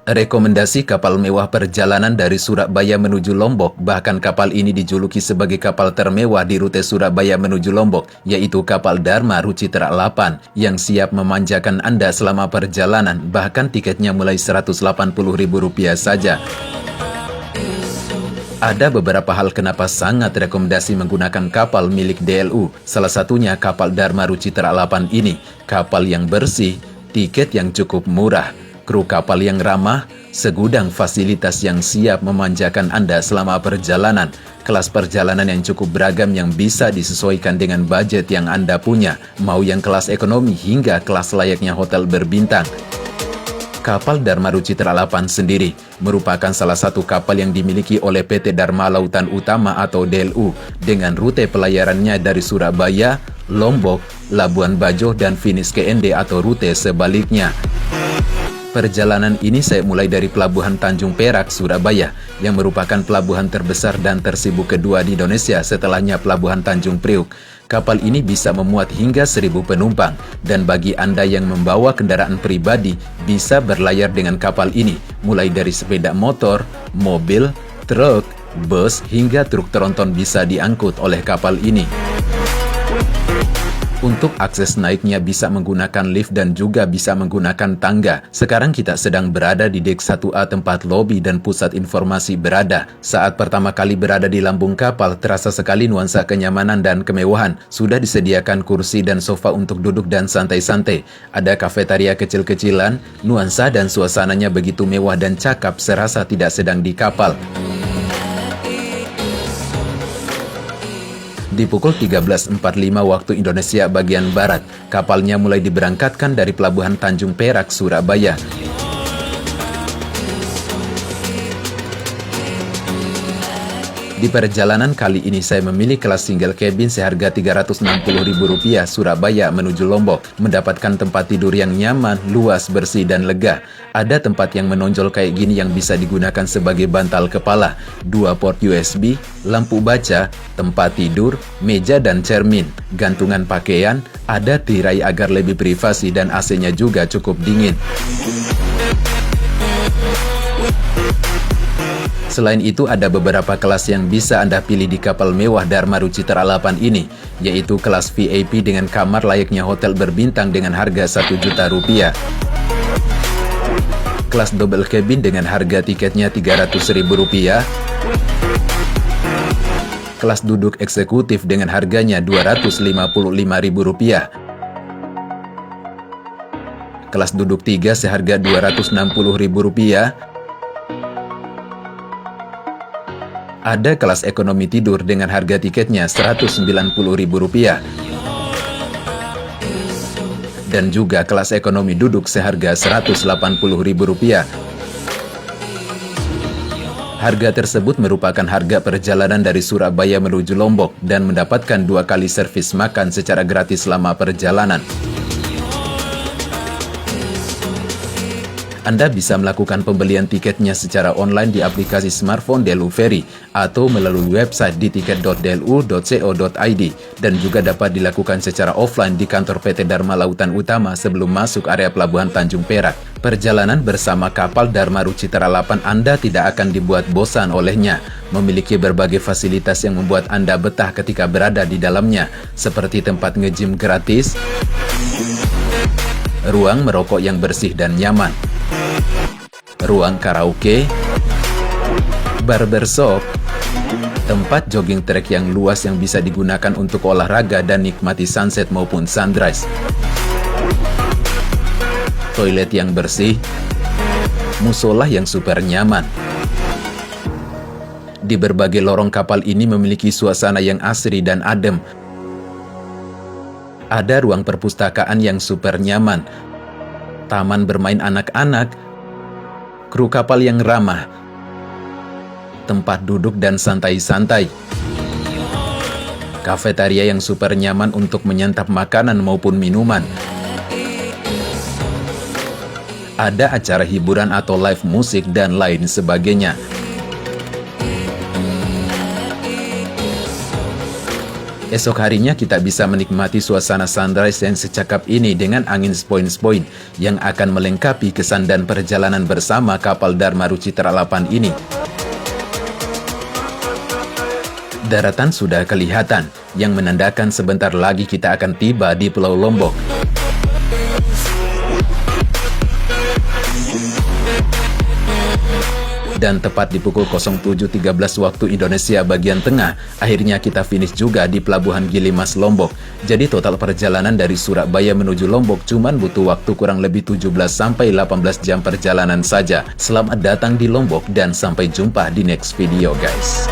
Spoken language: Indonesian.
Rekomendasi kapal mewah perjalanan dari Surabaya menuju Lombok, bahkan kapal ini dijuluki sebagai kapal termewah di rute Surabaya menuju Lombok, yaitu kapal Dharma Rucitra 8 yang siap memanjakan Anda selama perjalanan, bahkan tiketnya mulai Rp180.000 saja. Ada beberapa hal kenapa sangat rekomendasi menggunakan kapal milik DLU, salah satunya kapal Dharma Rucitra 8 ini, kapal yang bersih, tiket yang cukup murah, kru kapal yang ramah, segudang fasilitas yang siap memanjakan Anda selama perjalanan, kelas perjalanan yang cukup beragam yang bisa disesuaikan dengan budget yang Anda punya, mau yang kelas ekonomi hingga kelas layaknya hotel berbintang. Kapal Dharma Rucitra 8 sendiri merupakan salah satu kapal yang dimiliki oleh PT Dharma Lautan Utama atau DLU dengan rute pelayarannya dari Surabaya, Lombok, Labuan Bajo, dan finish ke ND atau rute sebaliknya. Perjalanan ini saya mulai dari Pelabuhan Tanjung Perak, Surabaya, yang merupakan pelabuhan terbesar dan tersibuk kedua di Indonesia setelahnya Pelabuhan Tanjung Priuk. Kapal ini bisa memuat hingga 1.000 penumpang, dan bagi Anda yang membawa kendaraan pribadi, bisa berlayar dengan kapal ini, mulai dari sepeda motor, mobil, truk, bus, hingga truk tronton bisa diangkut oleh kapal ini. Untuk akses naiknya bisa menggunakan lift dan juga bisa menggunakan tangga. Sekarang kita sedang berada di dek 1A tempat lobi dan pusat informasi berada. Saat pertama kali berada di lambung kapal, terasa sekali nuansa kenyamanan dan kemewahan. Sudah disediakan kursi dan sofa untuk duduk dan santai-santai. Ada kafetaria kecil-kecilan, nuansa dan suasananya begitu mewah dan cakap serasa tidak sedang di kapal. Di pukul 13.45 waktu Indonesia bagian Barat, kapalnya mulai diberangkatkan dari Pelabuhan Tanjung Perak, Surabaya. Di perjalanan kali ini saya memilih kelas single cabin seharga Rp360.000 Surabaya menuju Lombok, mendapatkan tempat tidur yang nyaman, luas, bersih, dan lega. Ada tempat yang menonjol kayak gini yang bisa digunakan sebagai bantal kepala, 2 port USB, lampu baca, tempat tidur, meja dan cermin, gantungan pakaian, ada tirai agar lebih privasi dan AC-nya juga cukup dingin. Selain itu, ada beberapa kelas yang bisa Anda pilih di kapal mewah Dharma Rucitra 8 ini, yaitu kelas VIP dengan kamar layaknya hotel berbintang dengan harga Rp1 juta. Kelas double cabin dengan harga tiketnya Rp300.000. Kelas duduk eksekutif dengan harganya Rp255.000. Kelas duduk 3 seharga Rp260.000. Ada kelas ekonomi tidur dengan harga tiketnya Rp190.000. Dan juga kelas ekonomi duduk seharga Rp180.000. Harga tersebut merupakan harga perjalanan dari Surabaya menuju Lombok dan mendapatkan 2 kali servis makan secara gratis selama perjalanan. Anda bisa melakukan pembelian tiketnya secara online di aplikasi smartphone DLU Ferry atau melalui website di tiket.dlu.co.id dan juga dapat dilakukan secara offline di kantor PT Dharma Lautan Utama sebelum masuk area Pelabuhan Tanjung Perak. Perjalanan bersama kapal Dharma Rucitra 8 Anda tidak akan dibuat bosan olehnya. Memiliki berbagai fasilitas yang membuat Anda betah ketika berada di dalamnya, seperti tempat nge-gym gratis, ruang merokok yang bersih dan nyaman, ruang karaoke, barbershop, tempat jogging track yang luas yang bisa digunakan untuk olahraga dan nikmati sunset maupun sunrise, toilet yang bersih, musola yang super nyaman. Di berbagai lorong kapal ini memiliki suasana yang asri dan adem. Ada ruang perpustakaan yang super nyaman, taman bermain anak-anak, kru kapal yang ramah, tempat duduk dan santai-santai, kafetaria yang super nyaman untuk menyantap makanan maupun minuman, ada acara hiburan atau live musik dan lain sebagainya. Esok harinya kita bisa menikmati suasana sunrise yang secakap ini dengan angin sepoi-sepoi yang akan melengkapi kesan dan perjalanan bersama kapal Dharma Ruci Citra 8 ini. Daratan sudah kelihatan, yang menandakan sebentar lagi kita akan tiba di Pulau Lombok. Dan tepat di pukul 07.13 waktu Indonesia bagian tengah, akhirnya kita finish juga di Pelabuhan Gilimas, Lombok. Jadi total perjalanan dari Surabaya menuju Lombok cuman butuh waktu kurang lebih 17-18 jam perjalanan saja. Selamat datang di Lombok dan sampai jumpa di next video guys.